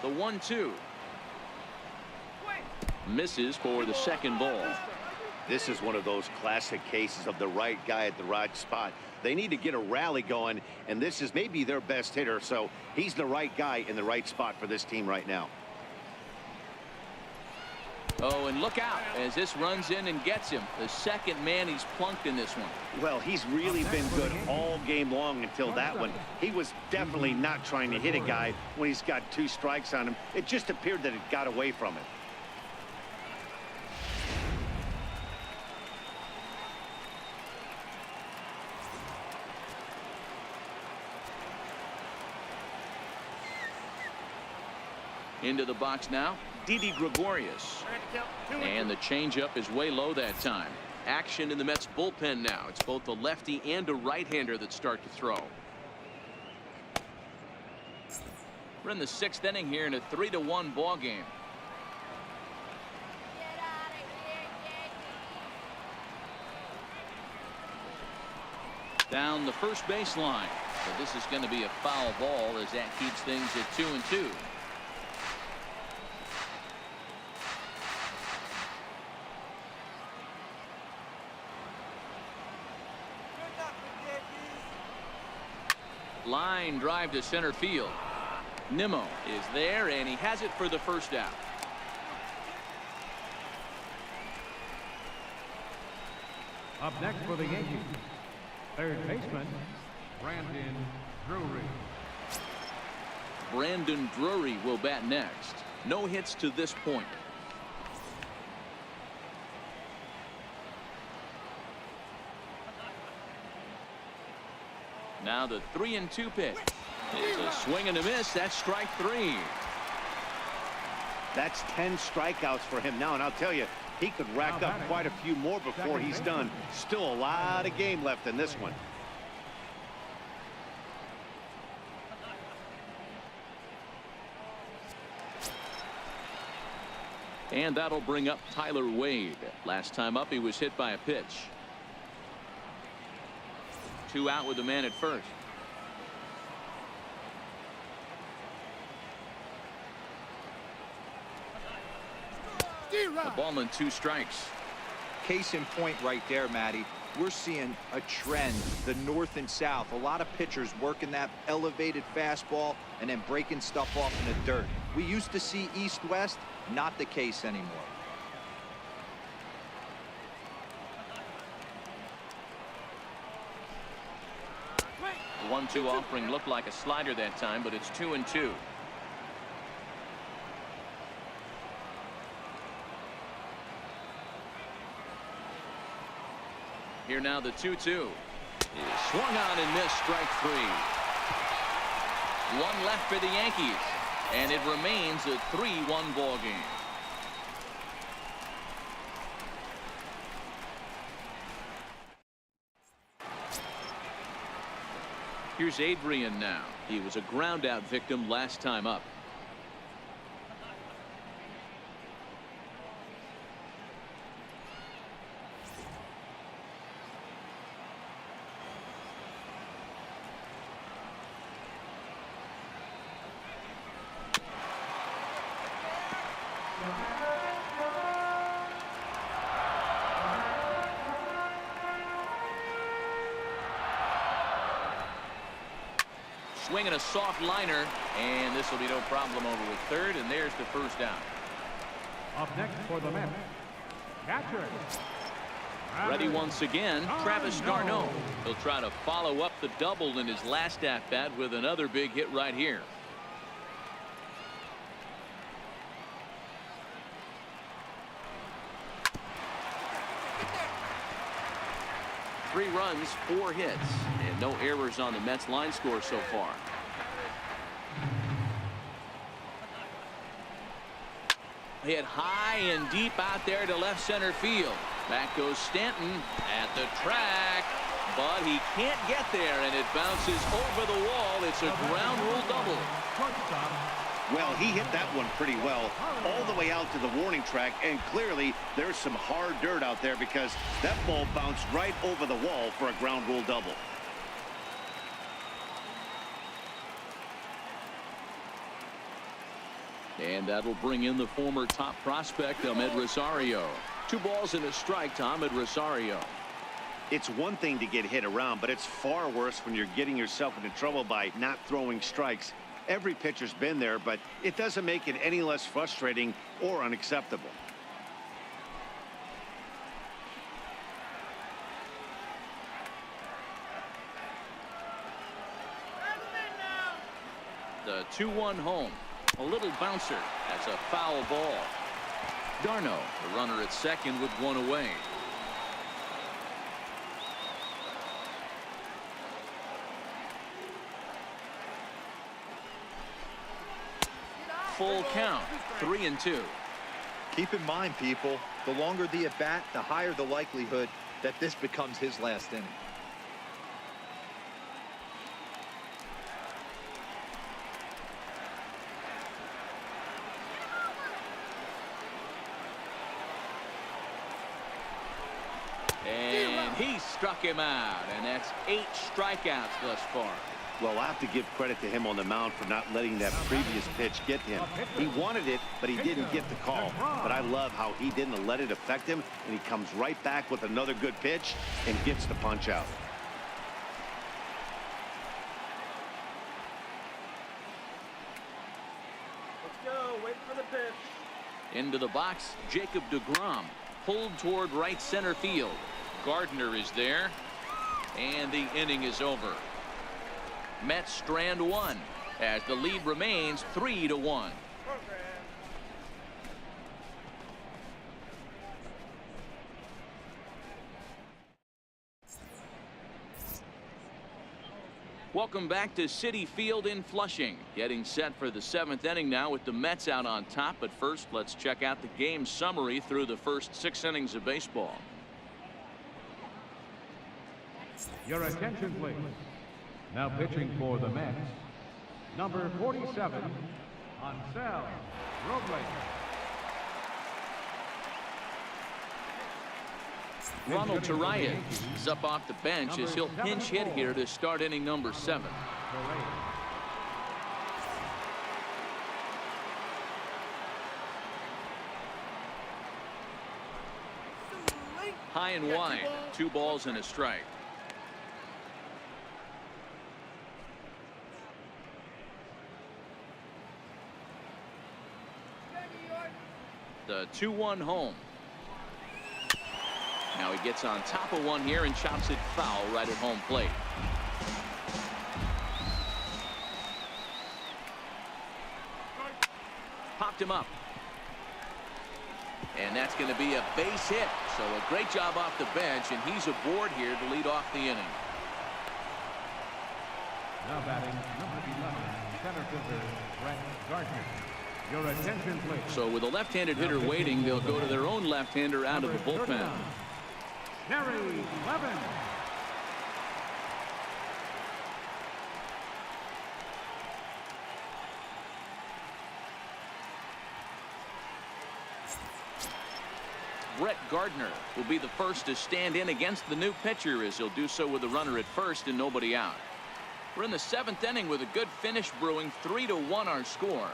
The 1-2. Misses for the second ball. This is one of those classic cases of the right guy at the right spot. They need to get a rally going, and this is maybe their best hitter, so he's the right guy in the right spot for this team right now. Oh, and look out as this runs in and gets him. The second man he's plunked in this one. Well, he's really been good all game long until that one. He was definitely not trying to hit a guy when he's got 2 strikes on him. It just appeared that it got away from him. Into the box now, Didi Gregorius. And the changeup is way low that time. Action in the Mets bullpen now. It's both a lefty and a right-hander that start to throw. We're in the 6th inning here in a 3-1 ball game. Down the first baseline. So this is going to be a foul ball as that keeps things at 2-2. Line drive to center field. Nimmo is there, and he has it for the first out. Up next for the Yankees, third baseman, Brandon Drury. Brandon Drury will bat next. No hits to this point. Now the 3-2 pitch. It's a swing and a miss. That's strike 3. That's 10 strikeouts for him now, and I'll tell you, he could rack up quite a few more before he's done. Still a lot of game left in this one. And that'll bring up Tyler Wade. Last time up, he was hit by a pitch. 2 out with the man at first. A ball and 2 strikes. Case in point right there, Matty. We're seeing a trend, the north and south. A lot of pitchers working that elevated fastball and then breaking stuff off in the dirt. We used to see east-west, not the case anymore. 1-2 offering looked like a slider that time, but it's 2-2. Here now the 2-2. Swung on and missed, strike 3. 1 left for the Yankees, and it remains a 3-1 ball game. Here's Adrian now. He was a ground out victim last time up. Swinging a soft liner, and this will be no problem over with third, and there's the first down. Up next for the Mets, catcher. Ready once again, Travis d'Arnaud. He'll try to follow up the double in his last at-bat with another big hit right here. Three runs, 4 hits, and no errors on the Mets line score so far. Hit high and deep out there to left center field. Back goes Stanton at the track, but he can't get there, and it bounces over the wall. It's a ground rule double. Well, he hit that one pretty well all the way out to the warning track, and clearly there's some hard dirt out there because that ball bounced right over the wall for a ground rule double. And that'll bring in the former top prospect, Ahmed Rosario. 2 balls and a strike to Ahmed Rosario. It's one thing to get hit around, but it's far worse when you're getting yourself into trouble by not throwing strikes. Every pitcher's been there, but it doesn't make it any less frustrating or unacceptable. The 2-1 home. A little bouncer. That's a foul ball. d'Arnaud, the runner at second with 1 away. Full count, 3-2. Keep in mind, people, the longer the at bat, the higher the likelihood that this becomes his last inning. struck him out, and that's 8 strikeouts thus far. Well, I have to give credit to him on the mound for not letting that previous pitch get to him. He wanted it, but he didn't get the call. But I love how he didn't let it affect him, and he comes right back with another good pitch and gets the punch out. Let's go. Wait for the pitch. Into the box, Jacob deGrom. Pulled toward right center field. Gardner is there, and the inning is over. Mets strand 1 as the lead remains 3-1. Welcome back to Citi Field in Flushing. Getting set for the 7th inning now with the Mets out on top. But first, let's check out the game summary through the first 6 innings of baseball. Your attention, please. Now pitching for the Mets, number 47, Ansel Robles. Ronald Turias is up off the bench as he'll pinch hit here to start inning number 7. High and wide, 2 balls and a strike. The 2-1 home. Now he gets on top of one here and chops it foul right at home plate. Popped him up. And that's going to be a base hit. So a great job off the bench, and he's aboard here to lead off the inning. Now batting, number 11, center fielder, Brett Gardner. Your attention, please. So with a left-handed hitter waiting, they'll go to their own left-hander out of the bullpen. Gary Levin. Brett Gardner will be the first to stand in against the new pitcher, as he'll do so with a runner at first and nobody out. We're in the 7th inning with a good finish brewing. 3-1 our score.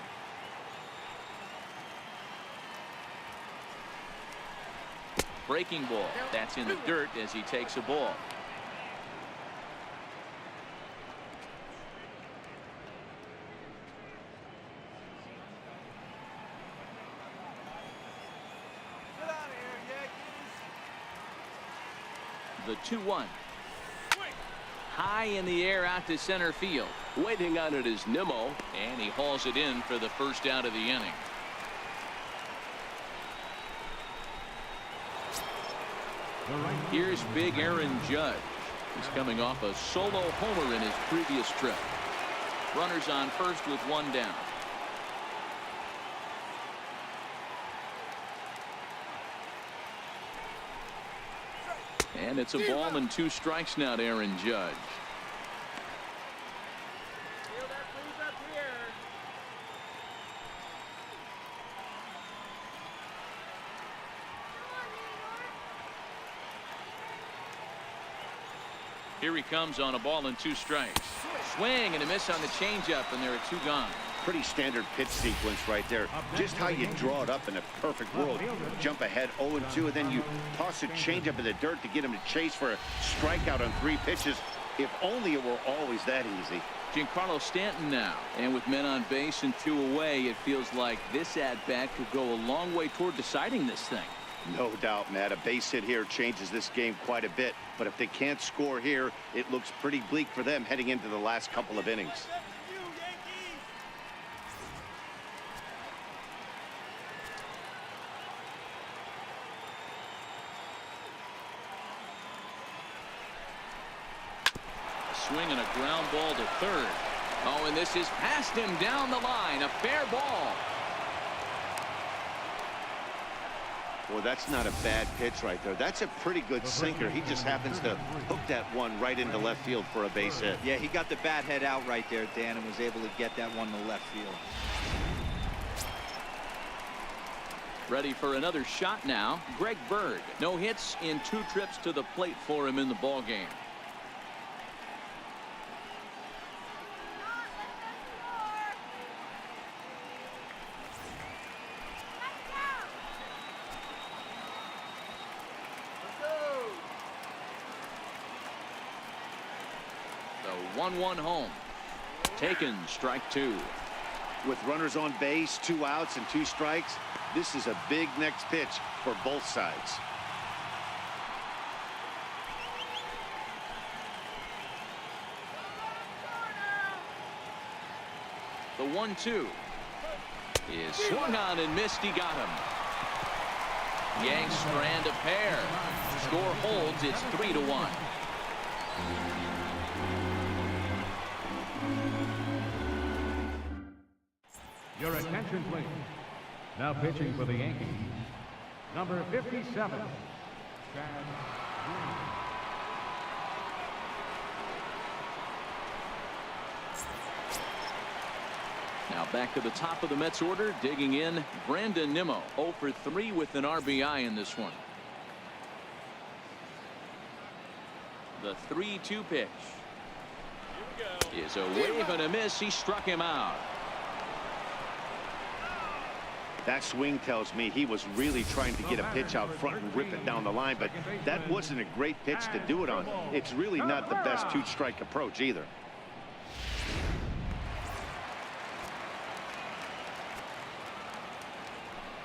Breaking ball. That's in the dirt as he takes a ball. The 2-1. High in the air out to center field. Waiting on it is Nimmo, and he hauls it in for the first out of the inning. Here's big Aaron Judge. He's coming off a solo homer in his previous trip. Runners on first with 1 down. And it's a ball and 2 strikes now to Aaron Judge. Feel that breeze up here. Here he comes on a ball and 2 strikes. Swing and a miss on the changeup, and there are 2 gone. Pretty standard pitch sequence right there. Just how you draw it up in a perfect world. Jump ahead 0-2, and then you toss a changeup in the dirt to get him to chase for a strikeout on 3 pitches. If only it were always that easy. Giancarlo Stanton now, and with men on base and 2 away, it feels like this at-bat could go a long way toward deciding this thing. No doubt, Matt. A base hit here changes this game quite a bit. But if they can't score here, it looks pretty bleak for them heading into the last couple of innings. Swing and a ground ball to third. Oh, and this is past him down the line. A fair ball. Well, that's not a bad pitch right there. That's a pretty good sinker. He just happens to hook that one right into left field for a base hit. Yeah, he got the bat head out right there, Dan, and was able to get that one to left field. Ready for another shot now. Greg Bird. No hits in 2 trips to the plate for him in the ball game. The 1-1 home. Taken, strike 2. With runners on base, 2 outs and 2 strikes, this is a big next pitch for both sides. The 1-2 is swung on and missed. He got him. Yanks strand a pair. Score holds. It's 3-1. Your attention, please. Now pitching for the Yankees, number 57, Chad Green. Now back to the top of the Mets order, digging in, Brandon Nimmo, 0 for 3 with an RBI in this one. The 3-2 pitch is a wave and a miss. He struck him out. That swing tells me he was really trying to get a pitch out front and rip it down the line, but that wasn't a great pitch to do it on. It's really not the best 2-strike approach either.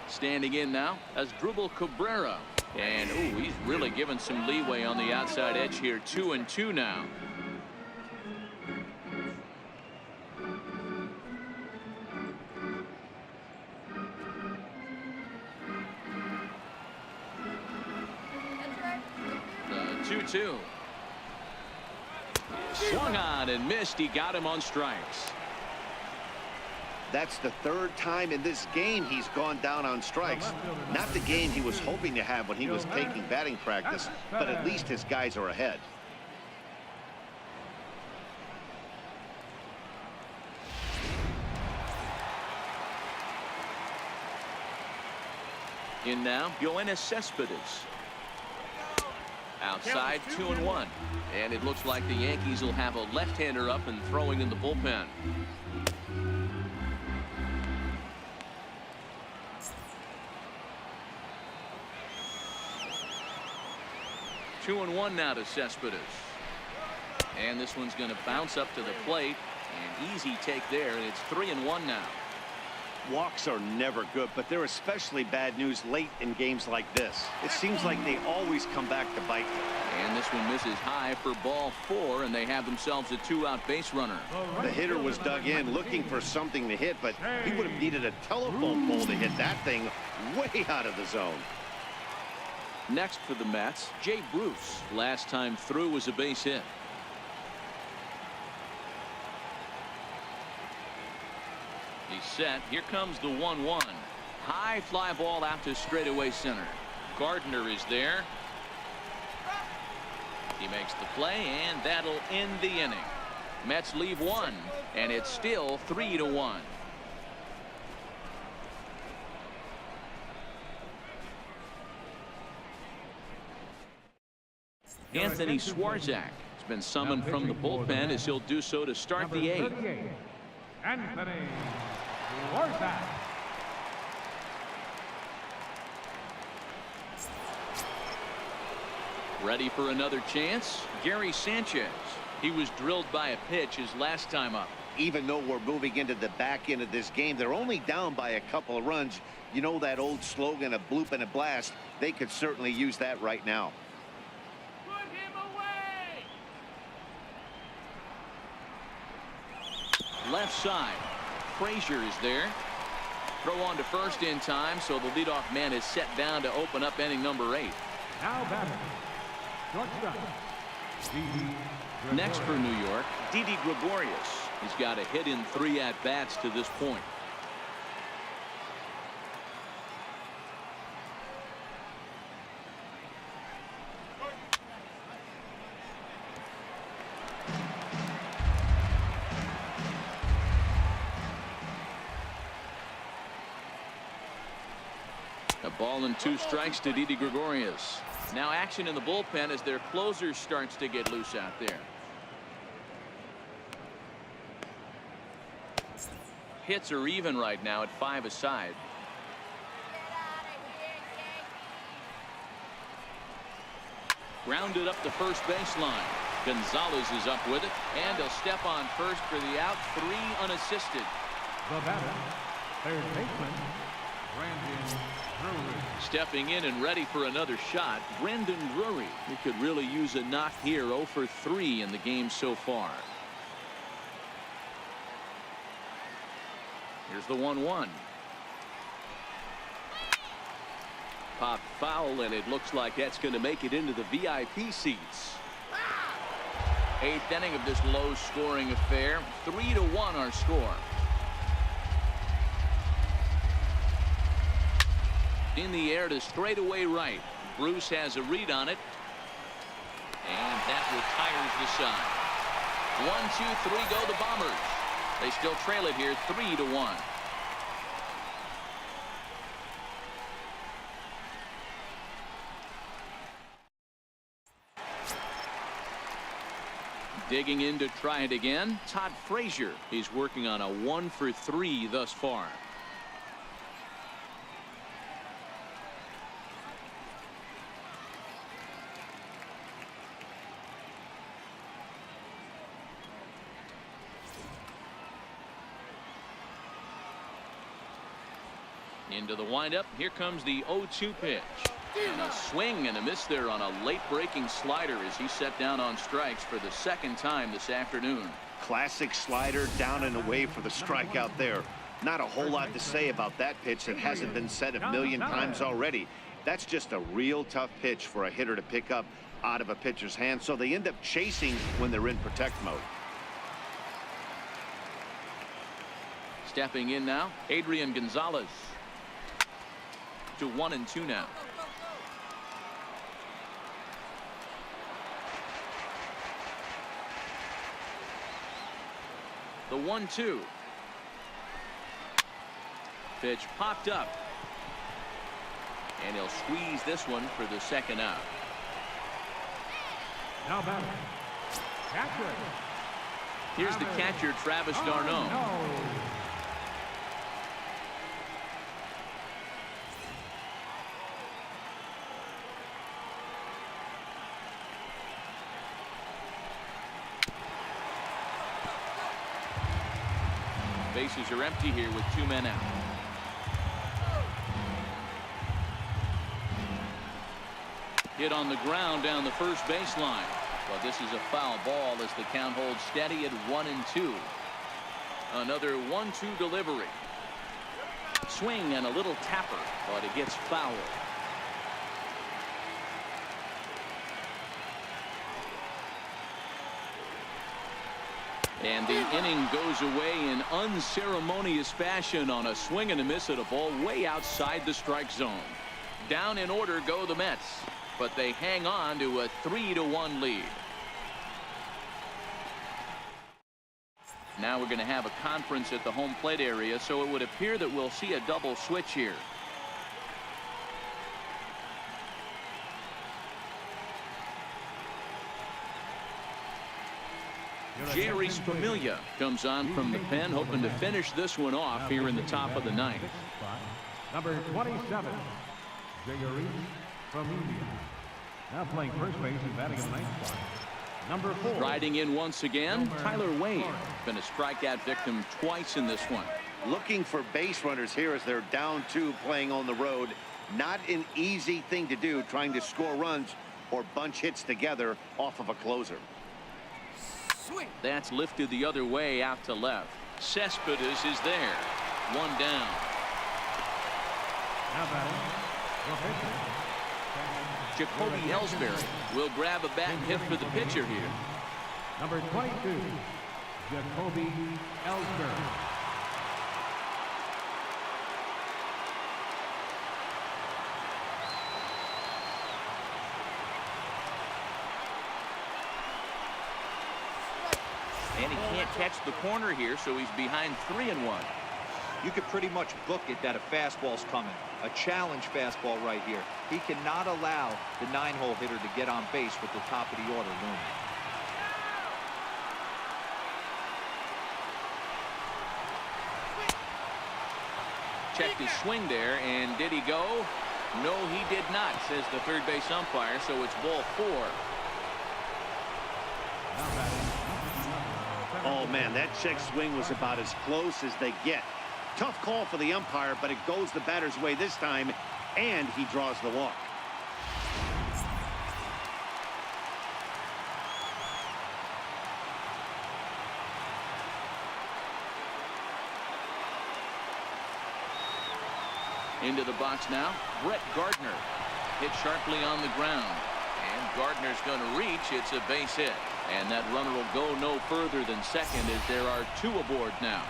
Standing in now as Drupal Cabrera. And ooh, he's really given some leeway on the outside edge here. 2-2 now. The 2-2. Swung on and missed. He got him on strikes. That's the 3rd time in this game he's gone down on strikes. Not the game he was hoping to have when he was taking batting practice, but at least his guys are ahead. In now, Yoenis Cespedes. Outside, 2-1. And it looks like the Yankees will have a left-hander up and throwing in the bullpen. 2-1 now to Cespedes. And this one's going to bounce up to the plate. An easy take there, and it's 3-1 now. Walks are never good, but they're especially bad news late in games like this. It seems like they always come back to bite them. And this one misses high for ball 4, and they have themselves a 2-out base runner. The hitter was dug in looking for something to hit, but he would have needed a telephone pole to hit that thing way out of the zone. Next for the Mets, Jay Bruce. Last time through was a base hit. He's set. Here comes the 1-1. High fly ball out to straightaway center. Gardner is there. He makes the play, and that'll end the inning. Mets leave 1, and it's still 3-1. Anthony Swarzak has been summoned from the bullpen as he'll do so to start the 8th. Anthony Swarzak. Ready for another chance? Gary Sanchez. He was drilled by a pitch his last time up. Even though we're moving into the back end of this game, they're only down by a couple of runs. You know that old slogan, a bloop and a blast? They could certainly use that right now. Put him away! Left side. Frazier is there. Throw on to first in time, so the leadoff man is set down to open up inning number 8. Now batting. Shortstop. Next for New York, Didi Gregorius. He's got a hit in 3 at-bats to this point. A ball and 2 strikes to Didi Gregorius. Now action in the bullpen as their closer starts to get loose out there. Hits are even right now at 5 aside. Grounded up the first baseline. Gonzalez is up with it, and he'll step on first for the out. 3 unassisted. The batter, third baseman, Brandon Drury. Stepping in and ready for another shot, Brendan Drury. He could really use a knock here. 0 for 3 in the game so far. Here's the 1-1. Popped foul, and it looks like that's going to make it into the VIP seats. 8th inning of this low-scoring affair. 3-1 our score. In the air to straightaway right. Bruce has a read on it, and that retires the side. 1, 2, 3 go the Bombers. They still trail it here 3-1. Digging in to try it again, Todd Frazier. He's working on a 1 for 3 thus far. Into the windup. Here comes the 0-2 pitch. And a swing and a miss there on a late breaking slider as he set down on strikes for the 2nd time this afternoon. Classic slider down and away for the strikeout there. Not a whole lot to say about that pitch that hasn't been said a million times already. That's just a real tough pitch for a hitter to pick up out of a pitcher's hand, so they end up chasing when they're in protect mode. Stepping in now, Adrian Gonzalez. To 1-2 now. The 1-2. Pitch popped up. And he'll squeeze this one for the 2nd out. Now batter, catcher. Here's the catcher, Travis d'Arnaud. No. Bases are empty here with 2 men out. Hit on the ground down the first baseline. Well, this is a foul ball as the count holds steady at 1-2. Another 1-2 delivery. Swing and a little tapper, but it gets foul. And the inning goes away in unceremonious fashion on a swing and a miss at a ball way outside the strike zone. Down in order go the Mets, but they hang on to a 3-1 lead. Now we're going to have a conference at the home plate area, so it would appear that we'll see a double switch here. Jerry Familia comes on from the pen, hoping to finish this one off here in the top of the 9th. Number 27, Jerry Familia. Now playing first base and batting in the 9th spot. Number 4. Riding in once again, Tyler Wade. Been a strikeout victim twice in this one. Looking for base runners here as they're down 2 playing on the road. Not an easy thing to do, trying to score runs or bunch hits together off of a closer. That's lifted the other way out to left. Cespedes is there. 1 down. Now batting, the pitcher. Jacoby Ellsbury will grab a bat and hit for the pitcher here. Number 22, Jacoby Ellsbury. And he can't catch the corner here, so he's behind 3-1. you could pretty much book it that a fastball's coming. A challenge fastball right here. He cannot allow the 9-hole hitter to get on base with the top of the order looming. Checked his swing there, and did he go? No, he did not, says the third base umpire, so it's ball 4. Oh, man, that check swing was about as close as they get. Tough call for the umpire, but it goes the batter's way this time, and he draws the walk. Into the box now, Brett Gardner. Hit sharply on the ground. And Gardner's going to reach. It's a base hit. And that runner will go no further than second as there are 2 aboard now.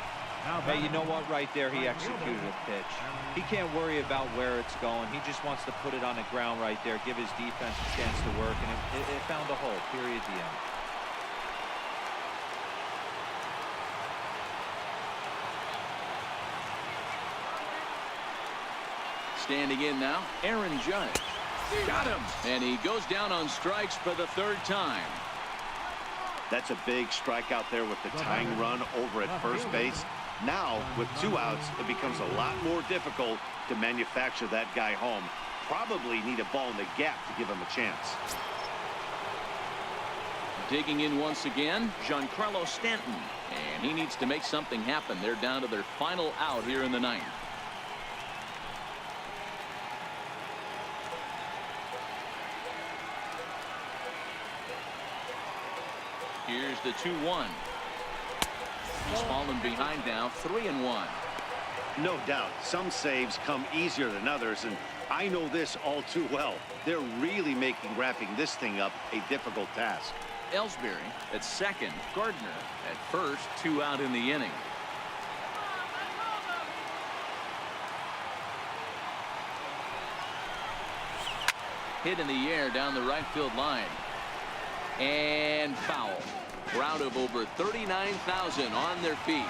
Hey, you know what? Right there, he executed a pitch. He can't worry about where it's going. He just wants to put it on the ground right there, give his defense a chance to work, and it found a hole, period, the end. Standing in now, Aaron Judge. Got him. And he goes down on strikes for the 3rd time. That's a big strikeout there with the tying run over at first base. Now, with 2 outs, it becomes a lot more difficult to manufacture that guy home. Probably need a ball in the gap to give him a chance. Digging in once again, Giancarlo Stanton. And he needs to make something happen. They're down to their final out here in the 9th. Here's the 2-1. He's fallen behind now, 3-1. No doubt, some saves come easier than others, and I know this all too well. They're really making wrapping this thing up a difficult task. Ellsbury at second, Gardner at first, 2 out in the inning. Hit in the air down the right field line. And foul. Crowd of over 39,000 on their feet.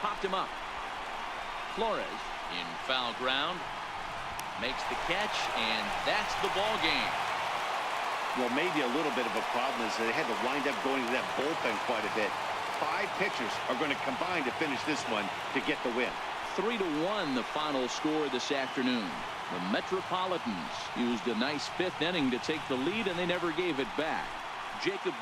Popped him up. Flores in foul ground. Makes the catch, and that's the ball game. Well, maybe a little bit of a problem is they had to wind up going to that bullpen quite a bit. 5 pitchers are going to combine to finish this one to get the win. 3-1 the final score this afternoon. The Metropolitans used a nice 5th inning to take the lead, and they never gave it back. Jacob